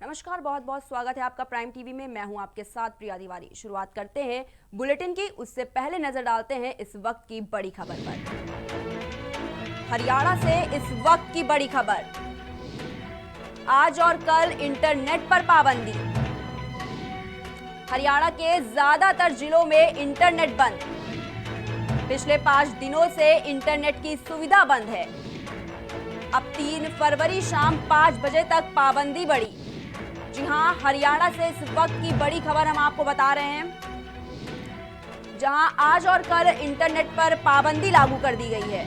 नमस्कार, बहुत बहुत स्वागत है आपका प्राइम टीवी में। मैं हूं आपके साथ प्रिया तिवारी। शुरुआत करते हैं बुलेटिन की, उससे पहले नजर डालते हैं इस वक्त की बड़ी खबर पर। हरियाणा से इस वक्त की बड़ी खबर। आज और कल इंटरनेट पर पाबंदी। हरियाणा के ज्यादातर जिलों में इंटरनेट बंद। पिछले 5 दिनों से इंटरनेट की सुविधा बंद है। अब 3 फरवरी शाम 5 बजे तक पाबंदी बढ़ी। जी हां, हरियाणा से इस वक्त की बड़ी खबर हम आपको बता रहे हैं, जहां आज और कल इंटरनेट पर पाबंदी लागू कर दी गई है।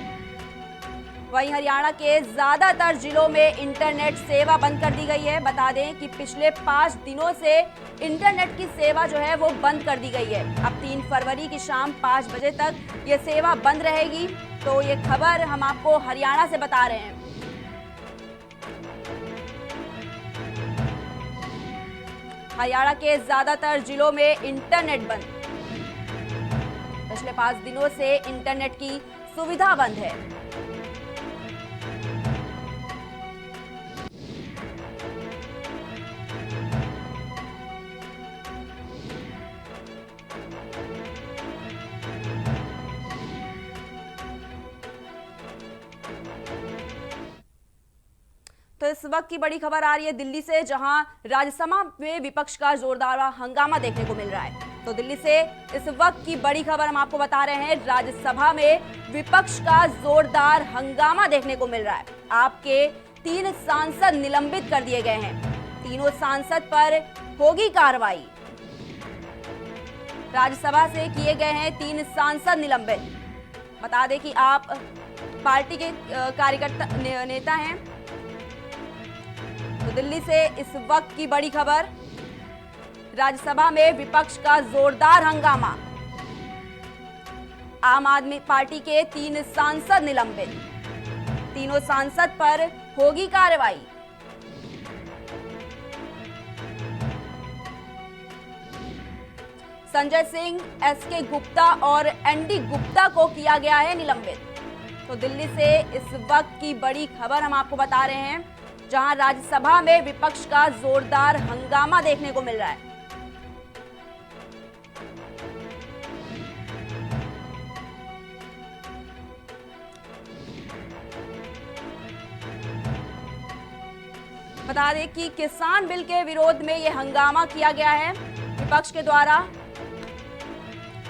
वहीं हरियाणा के ज्यादातर जिलों में इंटरनेट सेवा बंद कर दी गई है। बता दें कि पिछले 5 दिनों से इंटरनेट की सेवा जो है वो बंद कर दी गई है। अब 3 फरवरी की शाम 5 बजे तक ये सेवा बंद रहेगी। तो ये खबर हम आपको हरियाणा से बता रहे हैं। हरियाणा के ज्यादातर जिलों में इंटरनेट बंद। पिछले 5 दिनों से इंटरनेट की सुविधा बंद है। तो इस वक्त की बड़ी खबर आ रही है दिल्ली से, जहां राज्यसभा में विपक्ष का जोरदार हंगामा देखने को मिल रहा है। तो दिल्ली से इस वक्त की बड़ी खबर हम आपको बता रहे हैं, राज्यसभा में विपक्ष का जोरदार हंगामा देखने को मिल रहा है। आपके 3 सांसद निलंबित कर दिए गए हैं। तीनों सांसद पर होगी कार्रवाई। राज्यसभा से किए गए हैं 3 सांसद निलंबित। बता दें कि आप पार्टी के कार्यकर्ता नेता हैं। तो दिल्ली से इस वक्त की बड़ी खबर, राज्यसभा में विपक्ष का जोरदार हंगामा। आम आदमी पार्टी के 3 सांसद निलंबित। तीनों सांसद पर होगी कार्रवाई। संजय सिंह, एसके गुप्ता और एनडी गुप्ता को किया गया है निलंबित। तो दिल्ली से इस वक्त की बड़ी खबर हम आपको बता रहे हैं, जहां राज्यसभा में विपक्ष का जोरदार हंगामा देखने को मिल रहा है। बता दें कि किसान बिल के विरोध में यह हंगामा किया गया है विपक्ष के द्वारा,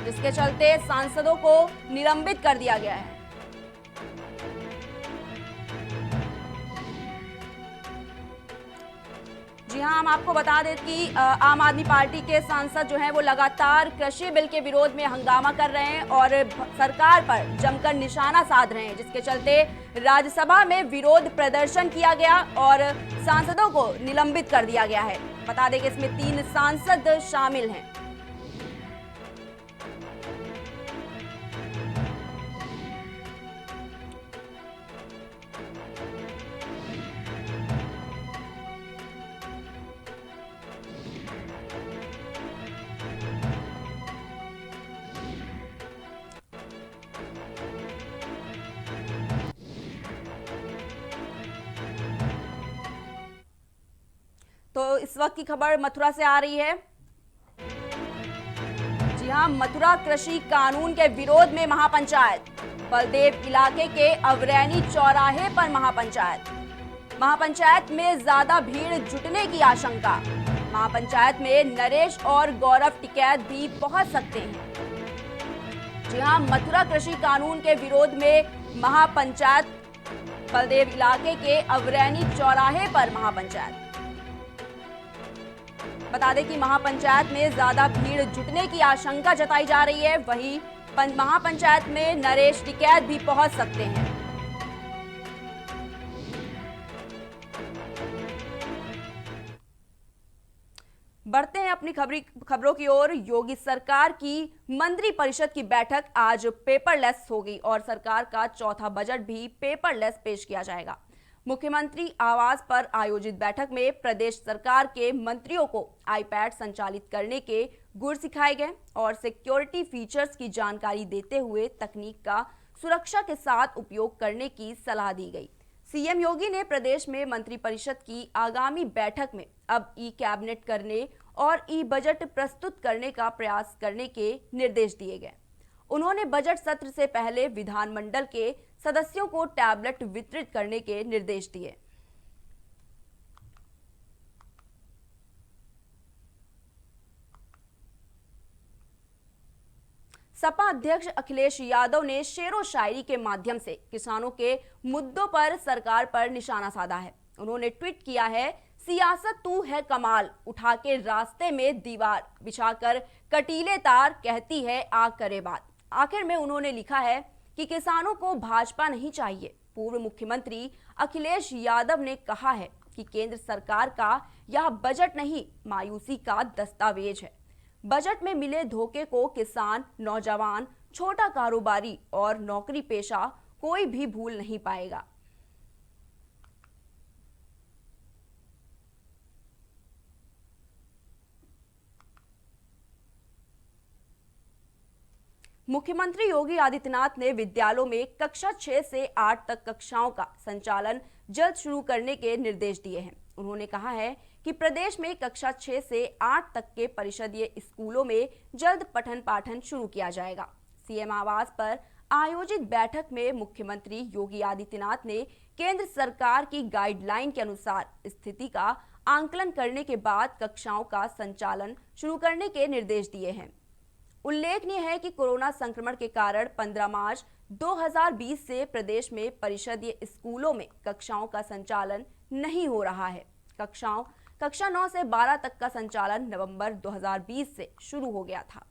जिसके चलते सांसदों को निलंबित कर दिया गया है। जी हां, हम आपको बता दें कि आम आदमी पार्टी के सांसद जो हैं वो लगातार कृषि बिल के विरोध में हंगामा कर रहे हैं और सरकार पर जमकर निशाना साध रहे हैं, जिसके चलते राज्यसभा में विरोध प्रदर्शन किया गया और सांसदों को निलंबित कर दिया गया है। बता दें कि इसमें 3 सांसद शामिल हैं। तो इस वक्त की खबर मथुरा से आ रही है। जी हां, मथुरा कृषि कानून के विरोध में महापंचायत। बलदेव इलाके के अवरैनी चौराहे पर महापंचायत में ज्यादा भीड़ जुटने की आशंका। महापंचायत में नरेश और गौरव टिकैत भी पहुंच सकते हैं। जी हां, मथुरा कृषि कानून के विरोध में महापंचायत, बलदेव इलाके के अवरैनी चौराहे पर महापंचायत। बता दें कि महापंचायत में ज्यादा भीड़ जुटने की आशंका जताई जा रही है। वहीं महापंचायत में नरेश टिकैत भी पहुंच सकते हैं। बढ़ते हैं अपनी खबरों की ओर। योगी सरकार की मंत्री परिषद की बैठक आज पेपरलेस होगी और सरकार का चौथा बजट भी पेपरलेस पेश किया जाएगा। मुख्यमंत्री आवास पर आयोजित बैठक में प्रदेश सरकार के मंत्रियों को आईपैड संचालित करने के गुर सिखाए गए और सिक्योरिटी फीचर्स की जानकारी देते हुए तकनीक का सुरक्षा के साथ उपयोग करने की सलाह दी गई। सीएम योगी ने प्रदेश में मंत्रिपरिषद की आगामी बैठक में अब ई कैबिनेट करने और ई बजट प्रस्तुत करने का प्रयास करने के निर्देश दिए गए। उन्होंने बजट सत्र से पहले विधानमंडल के सदस्यों को टैबलेट वितरित करने के निर्देश दिए। सपा अध्यक्ष अखिलेश यादव ने शेरो शायरी के माध्यम से किसानों के मुद्दों पर सरकार पर निशाना साधा है। उन्होंने ट्वीट किया है, सियासत तू है कमाल, उठा के रास्ते में दीवार बिछाकर कटीले तार, कहती है आग करे बात। आखिर में उन्होंने लिखा है कि किसानों को भाजपा नहीं चाहिए। पूर्व मुख्यमंत्री अखिलेश यादव ने कहा है कि केंद्र सरकार का यह बजट नहीं, मायूसी का दस्तावेज है। बजट में मिले धोखे को किसान, नौजवान, छोटा कारोबारी और नौकरी पेशा कोई भी भूल नहीं पाएगा। मुख्यमंत्री योगी आदित्यनाथ ने विद्यालयों में कक्षा 6 से 8 तक कक्षाओं का संचालन जल्द शुरू करने के निर्देश दिए हैं। उन्होंने कहा है कि प्रदेश में कक्षा 6 से 8 तक के परिषदीय स्कूलों में जल्द पठन पाठन शुरू किया जाएगा। सीएम आवास पर आयोजित बैठक में मुख्यमंत्री योगी आदित्यनाथ ने केंद्र सरकार की गाइडलाइन के अनुसार स्थिति का आंकलन करने के बाद कक्षाओं का संचालन शुरू करने के निर्देश दिए हैं। उल्लेखनीय है कि कोरोना संक्रमण के कारण 15 मार्च 2020 से प्रदेश में परिषदीय स्कूलों में कक्षाओं का संचालन नहीं हो रहा है। कक्षा 9 से 12 तक का संचालन नवंबर 2020 से शुरू हो गया था।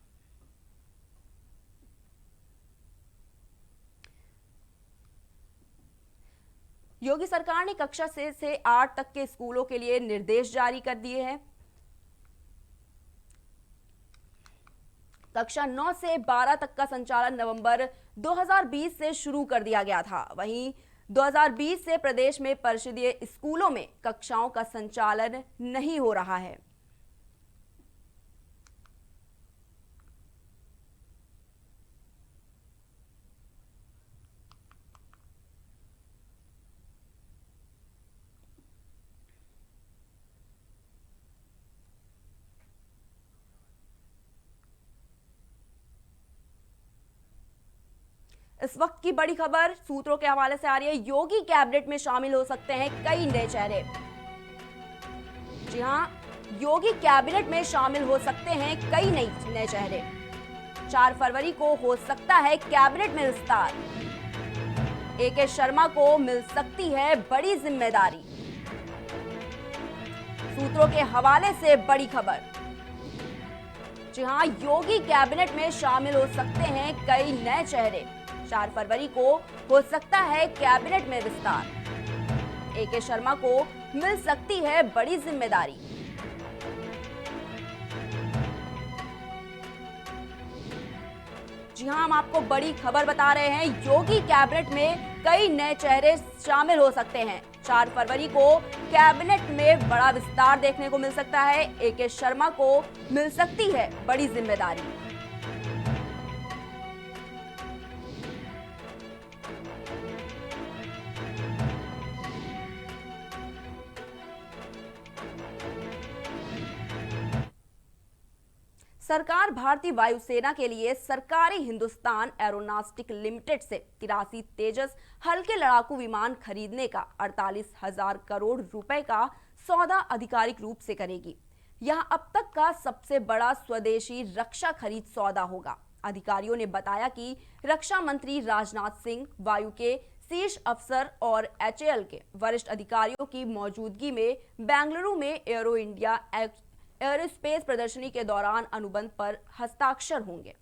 योगी सरकार ने कक्षा 6 से 8 तक के स्कूलों के लिए निर्देश जारी कर दिए हैं। कक्षा 9 से 12 तक का संचालन नवंबर 2020 से शुरू कर दिया गया था। वहीं 2020 से प्रदेश में परिषदीय स्कूलों में कक्षाओं का संचालन नहीं हो रहा है। इस वक्त की बड़ी खबर सूत्रों के हवाले से आ रही है। योगी कैबिनेट में शामिल हो सकते हैं कई नए चेहरे। जी हां, योगी कैबिनेट में शामिल हो सकते हैं कई नए चेहरे। 4 फरवरी को हो सकता है कैबिनेट में विस्तार। AK शर्मा को मिल सकती है बड़ी जिम्मेदारी। सूत्रों के हवाले से बड़ी खबर। जी हां, योगी कैबिनेट में शामिल हो सकते हैं कई नए चेहरे। 4 फरवरी को हो सकता है कैबिनेट में विस्तार। AK शर्मा को मिल सकती है बड़ी जिम्मेदारी। जी हां, हम आपको बड़ी खबर बता रहे हैं। योगी कैबिनेट में कई नए चेहरे शामिल हो सकते हैं। 4 फरवरी को कैबिनेट में बड़ा विस्तार देखने को मिल सकता है। AK शर्मा को मिल सकती है बड़ी जिम्मेदारी। सरकार भारतीय वायुसेना के लिए सरकारी हिंदुस्तान एरोनॉस्टिक लिमिटेड से 83 तेजस हल्के लड़ाकू विमान खरीदने का 48,000 करोड़ रुपए का सौदा आधिकारिक रूप से करेगी। यह अब तक का सबसे बड़ा स्वदेशी रक्षा खरीद सौदा होगा। अधिकारियों ने बताया कि रक्षा मंत्री राजनाथ सिंह, वायु के शीर्ष अफसर और HAL के वरिष्ठ अधिकारियों की मौजूदगी में बेंगलुरु में एरो इंडिया एयरोस्पेस प्रदर्शनी के दौरान अनुबंध पर हस्ताक्षर होंगे।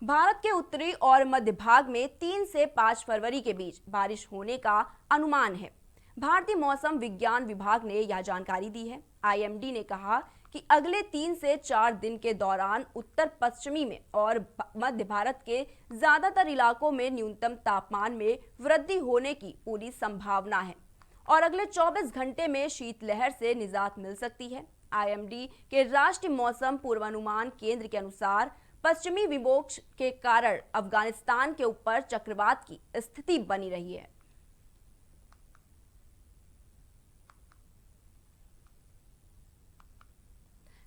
भारत के उत्तरी और मध्य भाग में 3 से 5 फरवरी के बीच बारिश होने का अनुमान है। भारतीय मौसम विज्ञान विभाग ने यह जानकारी दी है। IMD ने कहा कि अगले 3 से 4 दिन के दौरान उत्तर पश्चिमी में और मध्य भारत के ज्यादातर इलाकों में न्यूनतम तापमान में वृद्धि होने की पूरी संभावना है और अगले 24 घंटे में शीतलहर से निजात मिल सकती है। आईएमडी के राष्ट्रीय मौसम पूर्वानुमान केंद्र के अनुसार पश्चिमी विक्षोभ के कारण अफगानिस्तान के ऊपर चक्रवात की स्थिति बनी रही है।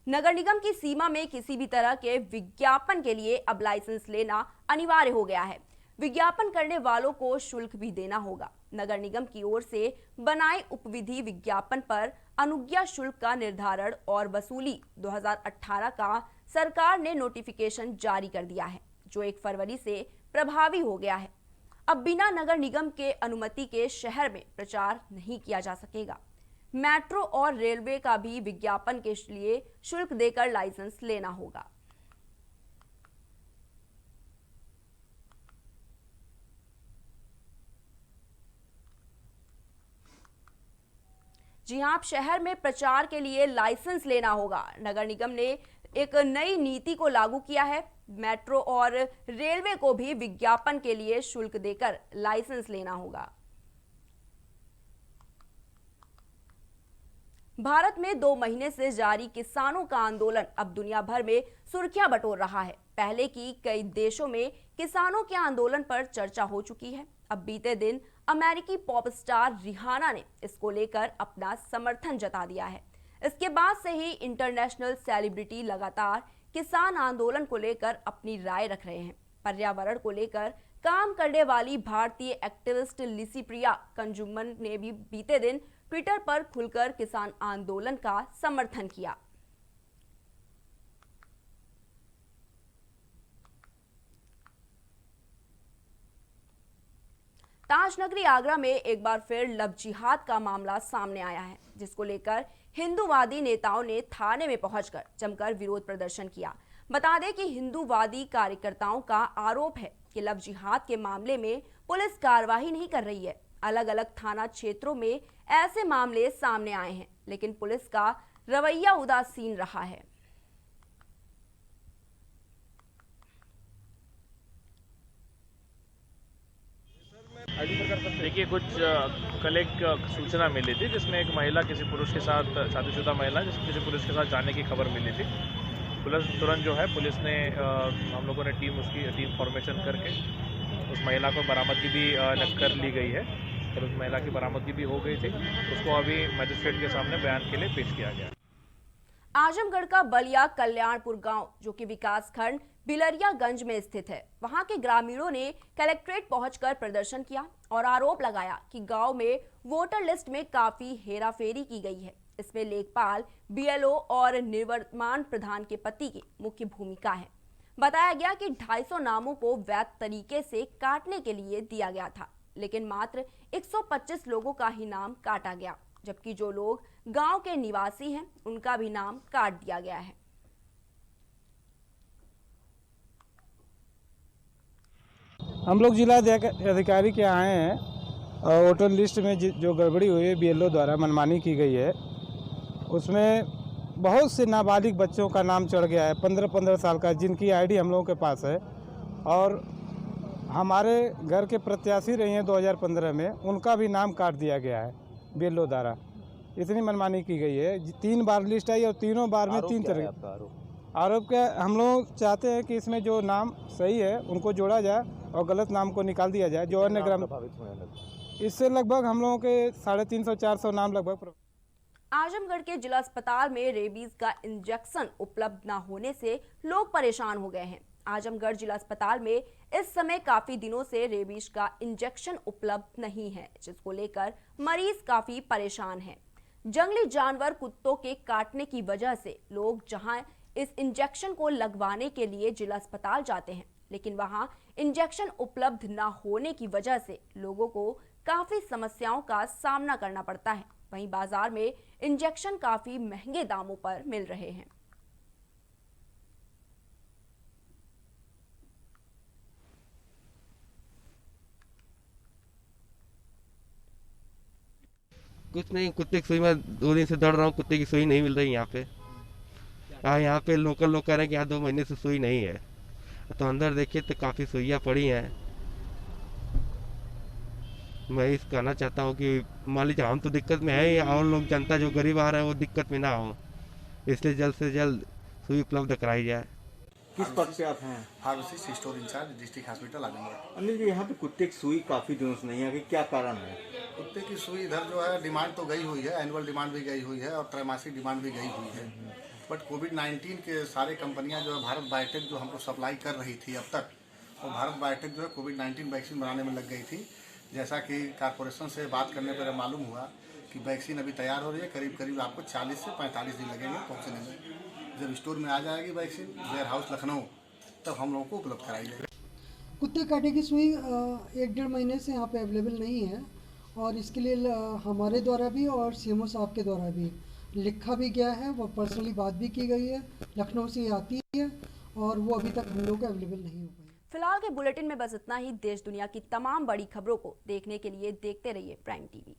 नगर निगम की सीमा में किसी भी तरह के विज्ञापन के लिए अब लाइसेंस लेना अनिवार्य हो गया है। विज्ञापन करने वालों को शुल्क भी देना होगा। नगर निगम की ओर से बनाए उपविधि विज्ञापन पर अनुज्ञा शुल्क का निर्धारण और वसूली 2018 का सरकार ने नोटिफिकेशन जारी कर दिया है, जो 1 फरवरी से प्रभावी हो गया है। अब बिना नगर निगम के अनुमति के शहर में प्रचार नहीं किया जा सकेगा। मेट्रो और रेलवे का भी विज्ञापन के लिए शुल्क देकर लाइसेंस लेना होगा। जी हां, आप शहर में प्रचार के लिए लाइसेंस लेना होगा। नगर निगम ने एक नई नीति को लागू किया है। मेट्रो और रेलवे को भी विज्ञापन के लिए शुल्क देकर लाइसेंस लेना होगा। भारत में 2 महीने से जारी किसानों का आंदोलन अब दुनिया भर में सुर्खियां बटोर रहा है। पहले की कई देशों में किसानों के आंदोलन पर चर्चा हो चुकी है। अब बीते दिन अमेरिकी पॉप स्टार रिहाना ने इसको लेकर अपना समर्थन जता दिया है। इसके बाद से ही इंटरनेशनल सेलिब्रिटी लगातार किसान आंदोलन को लेकर अपनी राय रख रहे हैं। पर्यावरण को लेकर काम करने वाली भारतीय एक्टिविस्ट लिसीप्रिया कंजुमन ने भी बीते दिन ट्विटर पर खुलकर किसान आंदोलन का समर्थन किया। ताजनगरी आगरा में एक बार फिर लव जिहाद का मामला सामने आया है, जिसको लेकर हिंदूवादी नेताओं ने थाने में पहुंचकर जमकर विरोध प्रदर्शन किया। बता दें कि हिंदूवादी कार्यकर्ताओं का आरोप है कि लव जिहाद के मामले में पुलिस कार्रवाई नहीं कर रही है। अलग अलग थाना क्षेत्रों में ऐसे मामले सामने आए हैं, लेकिन पुलिस का रवैया उदासीन रहा है। देखिए, कुछ कल एक सूचना मिली थी जिसमें एक महिला किसी पुरुष के साथ, शादीशुदा महिला किसी पुरुष के साथ जाने की खबर मिली थी। पुलिस तुरंत जो है, पुलिस ने हम लोगों ने टीम फॉर्मेशन करके उस महिला को बरामदगी भी कर ली गई है और उस महिला की बरामदगी भी हो गई थी। उसको अभी मजिस्ट्रेट के सामने बयान के लिए पेश किया गया। आजमगढ़ का बलिया कल्याणपुर गांव, जो कि विकासखंड बिलरियागंज में स्थित है, वहां के ग्रामीणों ने कलेक्ट्रेट पहुंचकर प्रदर्शन किया और आरोप लगाया कि गांव में वोटर लिस्ट में काफी हेराफेरी की गई है। इसमें लेखपाल, बीएलओ और निवर्तमान प्रधान के पति की मुख्य भूमिका है। बताया गया कि 250 नामों को वैध तरीके से काटने के लिए दिया गया था, लेकिन मात्र 125 लोगों का ही नाम काटा गया, जबकि जो लोग गांव के निवासी हैं उनका भी नाम काट दिया गया है। हम लोग जिला अधिकारी के आए हैं और वोटर लिस्ट में जो गड़बड़ी हुई है, बीएलओ द्वारा मनमानी की गई है, उसमें बहुत से नाबालिग बच्चों का नाम चढ़ गया है, 15-15 साल का, जिनकी आईडी हम लोगों के पास है। और हमारे घर के प्रत्याशी रही हैं 2015 में, उनका भी नाम काट दिया गया है बीएलओ द्वारा। इतनी मनमानी की गई है। 3 बार लिस्ट आई और तीनों बार में 3 तरह आरोप क्या। हम लोग चाहते हैं कि इसमें जो नाम सही है उनको जोड़ा जाए और गलत नाम को निकाल दिया जाए। जो अन्य ग्राम इससे लगभग हम लोगों के 350-400 नाम लगभग। आजमगढ़ के जिला अस्पताल में रेबीज का इंजेक्शन उपलब्ध न होने से लोग परेशान हो गए हैं। आजमगढ़ जिला अस्पताल में इस समय काफी दिनों से रेबीज का इंजेक्शन उपलब्ध नहीं है, जिसको लेकर मरीज काफी परेशान हैं। जंगली जानवर कुत्तों के काटने की वजह से लोग जहां इस इंजेक्शन को लगवाने के लिए जिला अस्पताल जाते हैं, लेकिन वहां इंजेक्शन उपलब्ध न होने की वजह से लोगों को काफी समस्याओं का सामना करना पड़ता है। वहीं बाजार में इंजेक्शन काफी महंगे दामों पर मिल रहे हैं। कुछ नहीं, कुत्ते की सुई में 2 दिन से दौड़ रहा हूँ, कुत्ते की सुई नहीं मिल रही यहाँ पे। यहाँ पे लोकल लोग कह रहे हैं कि यहाँ 2 महीने से सुई नहीं है, तो अंदर देखिए तो काफ़ी सुइयाँ पड़ी हैं। मैं इस कहना चाहता हूँ कि मान लीजिए हम तो दिक्कत में है, और लोग जनता जो गरीब आ रहे हैं वो दिक्कत में ना हो। इसलिए जल्द से जल्द सुई उपलब्ध कराई जाए। किस पद पे आप हैं? Pharmacist store incharge district hospital Azamgarh. Anil ji, यहाँ पे कुत्ते की सुई काफी दिनों से नहीं है, क्या कारण है? कुत्ते की सुई इधर जो है डिमांड तो गई हुई है, एनुअल डिमांड भी गई हुई है और त्रैमासिक डिमांड भी गई हुई है। बट कोविड-19 के सारे कंपनियां जो है भारत बायोटेक जो हमको सप्लाई कर रही थी अब तक, और भारत बायोटेक जो है कोविड-19 वैक्सीन बनाने में लग गई थी। जैसा कि कॉर्पोरेशन से बात करने पर मालूम हुआ कि वैक्सीन अभी तैयार हो रही है, करीब करीब आपको 40 से 45 दिन लगेंगे पहुँचने में। जब स्टोर में आ जाएगी वैक्सीन वेयर हाउस लखनऊ, तब हम लोगों को उपलब्ध कराई जाएगी। कुत्ते काटे की सुई 1-1.5 महीने से यहाँ पे अवेलेबल नहीं है और इसके लिए हमारे द्वारा भी और सीएमओ साहब के द्वारा भी लिखा भी गया है, वो पर्सनली बात भी की गई है, लखनऊ से आती है और वो अभी तक हम लोग को अवेलेबल नहीं हो पाई। फिलहाल के बुलेटिन में बस इतना ही। देश दुनिया की तमाम बड़ी खबरों को देखने के लिए देखते रहिए प्राइम टीवी।